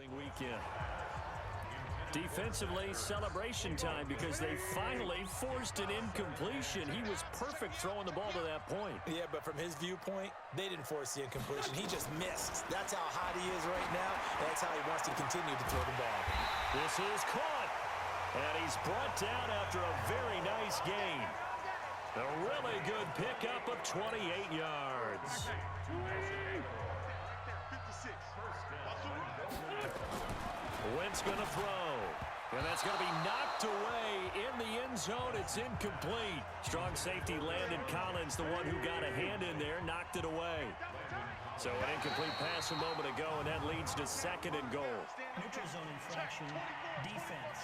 Weekend. Defensively, celebration time because they finally forced an incompletion. He was perfect throwing the ball to that point. Yeah, but from his viewpoint, they didn't force the incompletion. He just missed. That's how hot he is right now. That's how he wants to continue to throw the ball. This is caught. And he's brought down after a very nice gain. A really good pickup of 28 yards. Wentz going to throw. And that's going to be knocked away in the end zone. It's incomplete. Strong safety Landon Collins, the one who got a hand in there, knocked it away. So an incomplete pass a moment ago, and that leads to 2nd and goal. Neutral zone infraction, defense.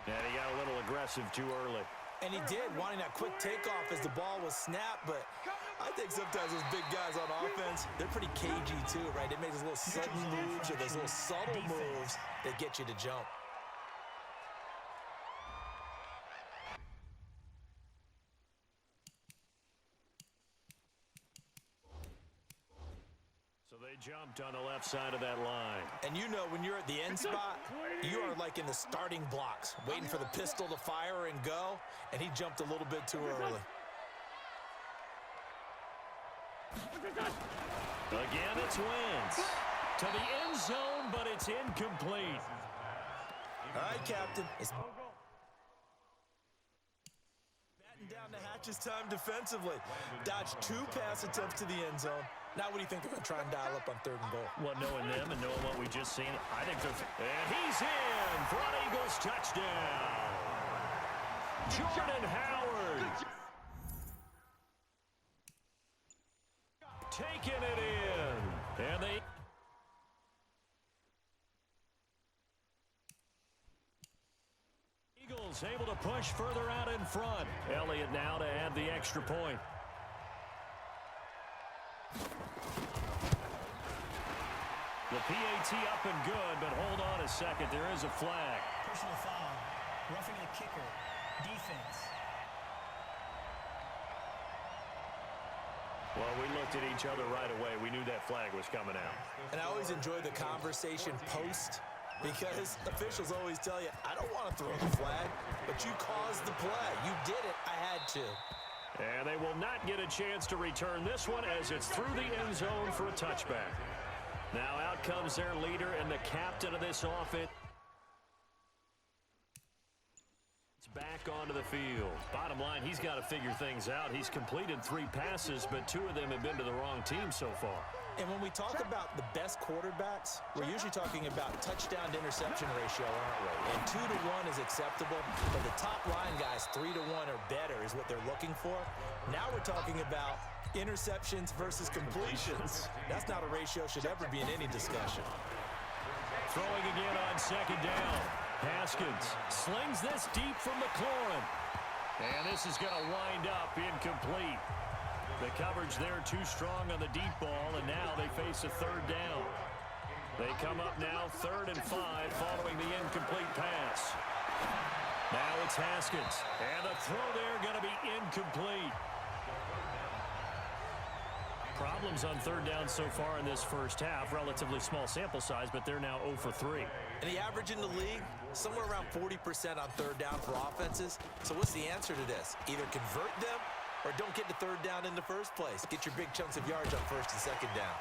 And he got a little aggressive too early. And he did, wanting that quick takeoff as the ball was snapped. But I think sometimes those big guys on offense, they're pretty cagey too, right? They make those little sudden moves or those little subtle moves that get you to jump. Jumped on the left side of that line. And you know when you're at the end spot, you are like in the starting blocks, waiting for the pistol to fire and go, and he jumped a little bit too early. Again, it's Wentz. To the end zone, but it's incomplete. All right, Captain. It's batting down the hatches time defensively. Dodged 2 pass attempts to the end zone. Now what do you think they're going to try and dial up on 3rd and goal? Well, knowing them and knowing what we just seen, I think they're... And he's in for an Eagles touchdown. Jordan Howard. Taking it in. And they... Eagles able to push further out in front. Elliott now to add the extra point. The PAT up and good, but hold on a second. There is a flag. Personal foul. Roughing the kicker. Defense. Well, we looked at each other right away. We knew that flag was coming out. And I always enjoy the conversation post because officials always tell you, I don't want to throw the flag, but you caused the play. You did it. I had to. And they will not get a chance to return this one as it's through the end zone for a touchback. Now out comes their leader and the captain of this offense. It's back onto the field. Bottom line, he's got to figure things out. He's completed 3 passes, but 2 of them have been to the wrong team so far. And when we talk about the best quarterbacks, we're usually talking about touchdown to interception ratio, aren't we? And 2 to 1 is acceptable, but the top line guys, 3 to 1 or better is what they're looking for. Now we're talking about interceptions versus completions. That's not a ratio should ever be in any discussion. Throwing again on 2nd down. Haskins slings this deep from McLaurin. And this is going to wind up incomplete. The coverage there too strong on the deep ball, and now they face a 3rd down. They come up now 3rd and 5 following the incomplete pass. Now it's Haskins. And the throw there going to be incomplete. Problems on 3rd down so far in this first half. Relatively small sample size, but they're now 0 for 3. And the average in the league, somewhere around 40% on 3rd down for offenses. So what's the answer to this? Either convert them or don't get the 3rd down in the first place. Get your big chunks of yards on 1st and 2nd down.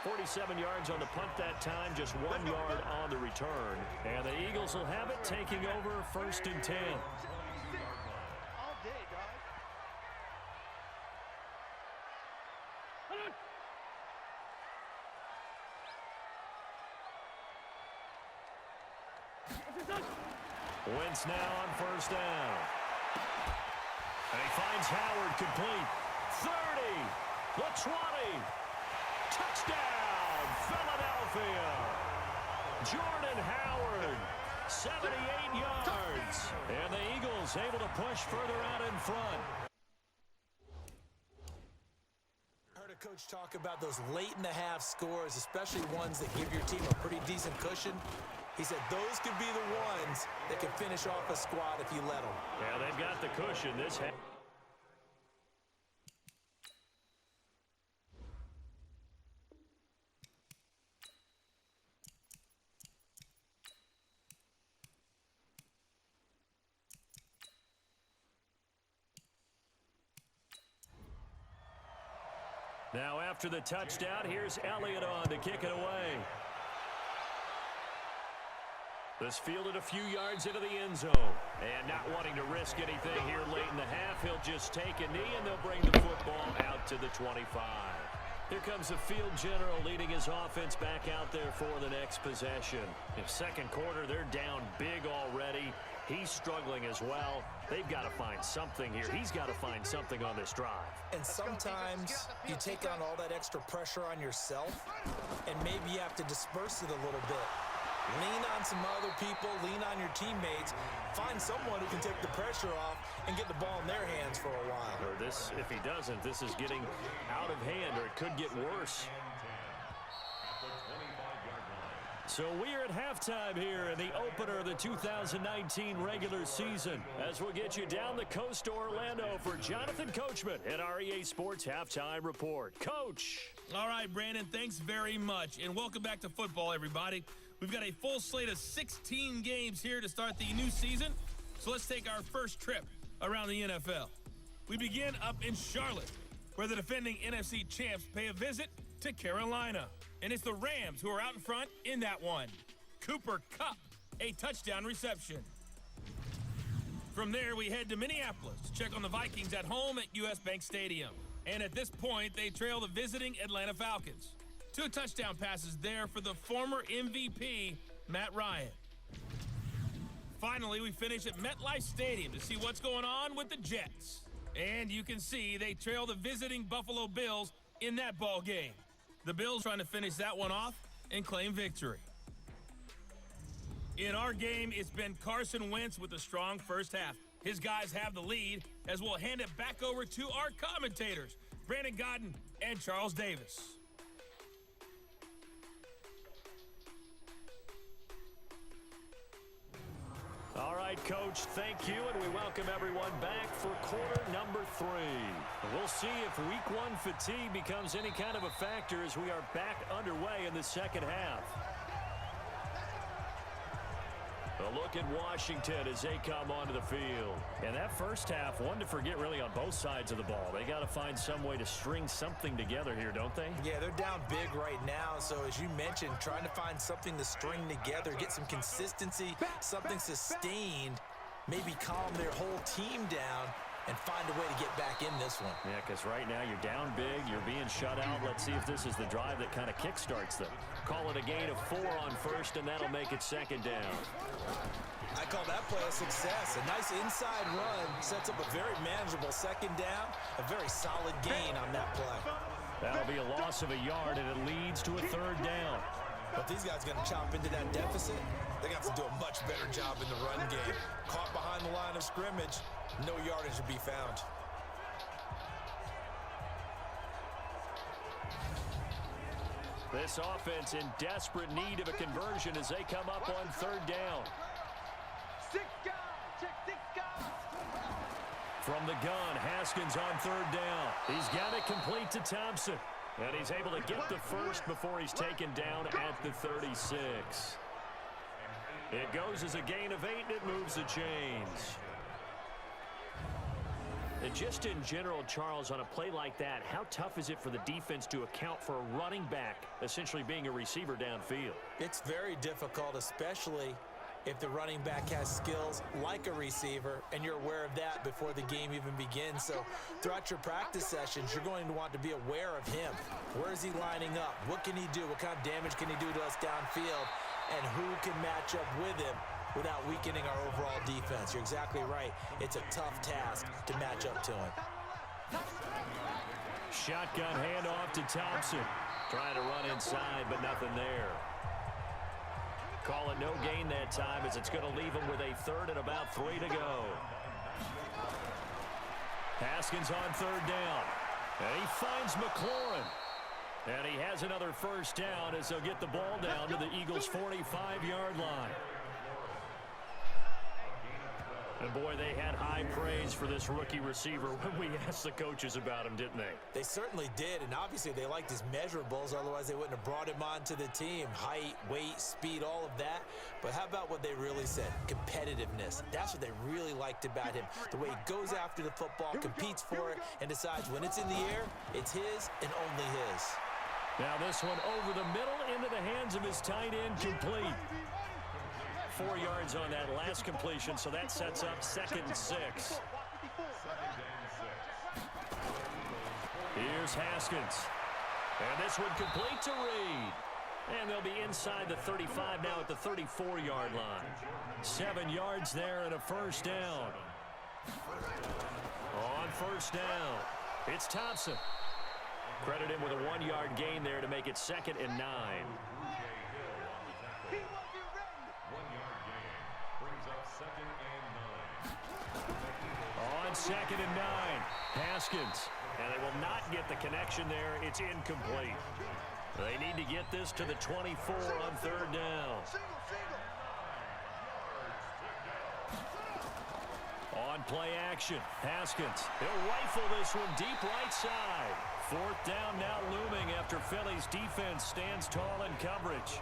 47 yards on the punt that time, just 1 yard on the return. And the Eagles will have it, taking over 1st and 10. Wentz now on 1st down. And he finds Howard complete. 30, the 20. Touchdown, Philadelphia. Jordan Howard, 78 yards. And the Eagles able to push further out in front. Heard a coach talk about those late-in-the-half scores, especially ones that give your team a pretty decent cushion. He said those could be the ones that can finish off a squad if you let them. Yeah, they've got the cushion. This Now after the touchdown, here's Elliott on to kick it away. This fielded a few yards into the end zone. And not wanting to risk anything here late in the half, he'll just take a knee and they'll bring the football out to the 25. Here comes the field general leading his offense back out there for the next possession. In second quarter, they're down big already. He's struggling as well. They've got to find something here. He's got to find something on this drive. And sometimes you take on all that extra pressure on yourself, and maybe you have to disperse it a little bit. Lean on some other people, lean on your teammates, find someone who can take the pressure off and get the ball in their hands for a while. Or this, if he doesn't, this is getting out of hand, or it could get worse. So we're at halftime here in the opener of the 2019 regular season, as we'll get you down the coast to Orlando for Jonathan Coachman at our EA Sports Halftime Report. Coach. All right, Brandon, thanks very much, and welcome back to football, everybody. We've got a full slate of 16 games here to start the new season, so let's take our first trip around the NFL. We begin up in Charlotte, where the defending NFC champs pay a visit to Carolina. And it's the Rams who are out in front in that one. Cooper Kupp, a touchdown reception. From there, we head to Minneapolis to check on the Vikings at home at US Bank Stadium. And at this point, they trail the visiting Atlanta Falcons. 2 touchdown passes there for the former MVP, Matt Ryan. Finally, we finish at MetLife Stadium to see what's going on with the Jets. And you can see they trail the visiting Buffalo Bills in that ball game. The Bills trying to finish that one off and claim victory. In our game, it's been Carson Wentz with a strong first half. His guys have the lead, as we'll hand it back over to our commentators, Brandon Godden and Charles Davis. All right, Coach, thank you, and we welcome everyone back for quarter number 3. We'll see if week 1 fatigue becomes any kind of a factor as we are back underway in the second half. A look at Washington as they come onto the field. And that first half, one to forget really on both sides of the ball. They got to find some way to string something together here, don't they? Yeah, they're down big right now. So as you mentioned, trying to find something to string together, get some consistency, something sustained, maybe calm their whole team down and find a way to get back in this one. Yeah, because right now you're down big, you're being shut out. Let's see if this is the drive that kind of kickstarts them. Call it a gain of 4 on first, and that'll make it second down. I call that play a success. A nice inside run sets up a very manageable second down, a very solid gain on that play. That'll be a loss of a yard, and it leads to a third down. But these guys going to chop into that deficit. They got to do a much better job in the run game. Caught behind the line of scrimmage, no yardage to be found. This offense in desperate need of a conversion as they come up on third down. From the gun, Haskins on third down. He's got it complete to Thompson. And he's able to get the first before he's taken down at the 36. It goes as a gain of 8, and it moves the chains. And just in general, Charles, on a play like that, how tough is it for the defense to account for a running back essentially being a receiver downfield? It's very difficult, especially if the running back has skills like a receiver, and you're aware of that before the game even begins. So throughout your practice sessions, you're going to want to be aware of him. Where is he lining up? What can he do? What kind of damage can he do to us downfield? And who can match up with him without weakening our overall defense? You're exactly right. It's a tough task to match up to him. Shotgun handoff to Thompson. Trying to run inside, but nothing there. Call it no gain that time, as it's going to leave him with a third and about 3 to go. Haskins on third down. And he finds McLaurin. And he has another first down as they'll get the ball down to the Eagles' 45-yard line. And boy, they had high praise for this rookie receiver when we asked the coaches about him, didn't they? They certainly did, and obviously they liked his measurables, otherwise they wouldn't have brought him onto the team. Height, weight, speed, all of that. But how about what they really said? Competitiveness. That's what they really liked about him. The way he goes after the football, competes for it, and decides when it's in the air, it's his and only his. Now this one over the middle into the hands of his tight end, complete. 4 yards on that last completion, so that sets up 2nd and 6. Here's Haskins. And this one complete to Reed. And they'll be inside the 35 now at the 34-yard line. 7 yards there and a first down. On first down, it's Thompson. Credit him with a 1-yard gain there to make it 2nd and 9. On 2nd and 9, Haskins. And they will not get the connection there. It's incomplete. They need to get this to the 24 on 3rd down. On play action, Haskins. He'll rifle this one deep right side. 4th down now looming after Philly's defense stands tall in coverage.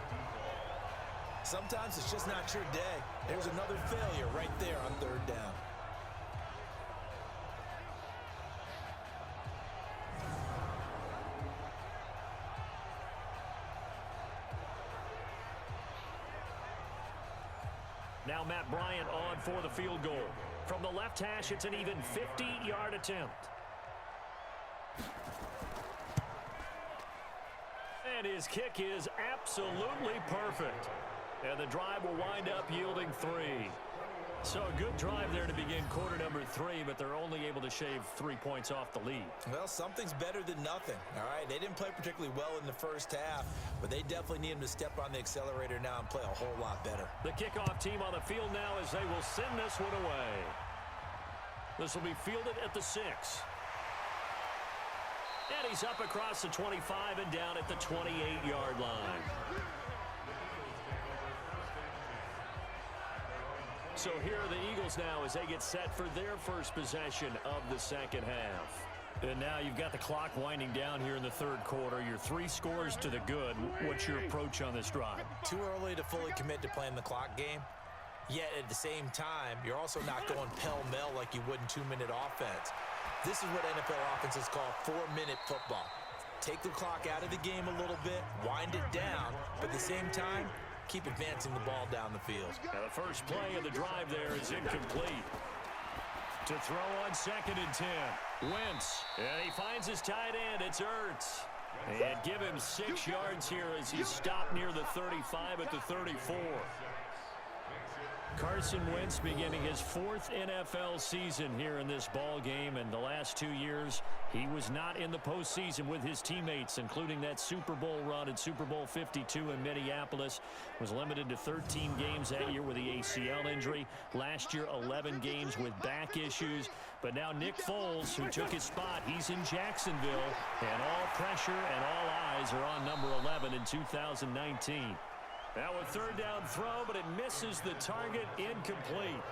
Sometimes it's just not your day. There's another failure right there on 3rd down. Now Matt Bryant on for the field goal. From the left hash, it's an even 50-yard attempt. And his kick is absolutely perfect. And the drive will wind up yielding 3. So a good drive there to begin quarter number 3, but they're only able to shave 3 points off the lead. Well, something's better than nothing, all right? They didn't play particularly well in the first half, but they definitely need him to step on the accelerator now and play a whole lot better. The kickoff team on the field now as they will send this one away. This will be fielded at the 6. And he's up across the 25 and down at the 28-yard line. So here are the Eagles now as they get set for their first possession of the second half. And now you've got the clock winding down here in the 3rd quarter. You're 3 scores to the good. What's your approach on this drive? Too early to fully commit to playing the clock game. Yet at the same time, you're also not going pell-mell like you would in 2-minute offense. This is what NFL offenses call 4-minute football. Take the clock out of the game a little bit, wind it down, but at the same time, keep advancing the ball down the field. Now the first play of the drive there is incomplete. To throw on 2nd and 10. Wentz. And he finds his tight end. It's Ertz. And give him 6 yards here as he's stopped near the 35 at the 34. Carson Wentz beginning his 4th NFL season here in this ball game, and the last 2 years he was not in the postseason with his teammates, including that Super Bowl run in Super Bowl 52 in Minneapolis. Was limited to 13 games that year with the ACL injury. Last year 11 games with back issues. But now Nick Foles, who took his spot, he's in Jacksonville, and all pressure and all eyes are on number 11 in 2019. Now a 3rd down throw, but it misses the target, incomplete.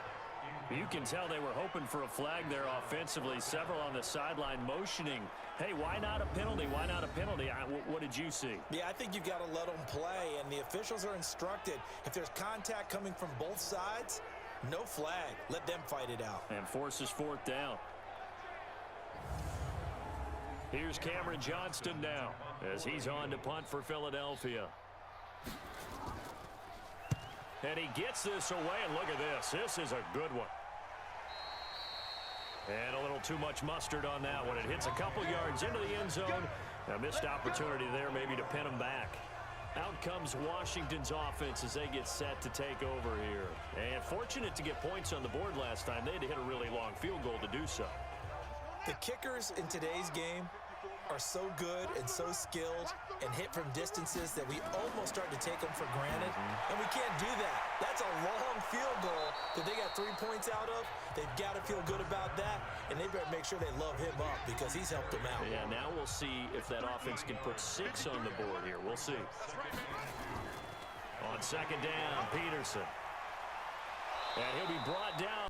You can tell they were hoping for a flag there offensively. Several on the sideline motioning. Hey, why not a penalty? Why not a penalty? What did you see? Yeah, I think you've got to let them play, and the officials are instructed. If there's contact coming from both sides, no flag. Let them fight it out. And forces 4th down. Here's Cameron Johnston now as he's on to punt for Philadelphia. And he gets this away, and look at this. This is a good one. And a little too much mustard on that one. It hits a couple yards into the end zone. A missed opportunity there maybe to pin him back. Out comes Washington's offense as they get set to take over here. And fortunate to get points on the board last time. They had to hit a really long field goal to do so. The kickers in today's game are so good and so skilled and hit from distances that we almost start to take them for granted. And we can't do that. That's a long field goal that they got 3 points out of. They've got to feel good about that, and they better make sure they love him up because he's helped them out. Yeah, now we'll see if that offense can put 6 on the board here. We'll see. On 2nd down, Peterson. And he'll be brought down.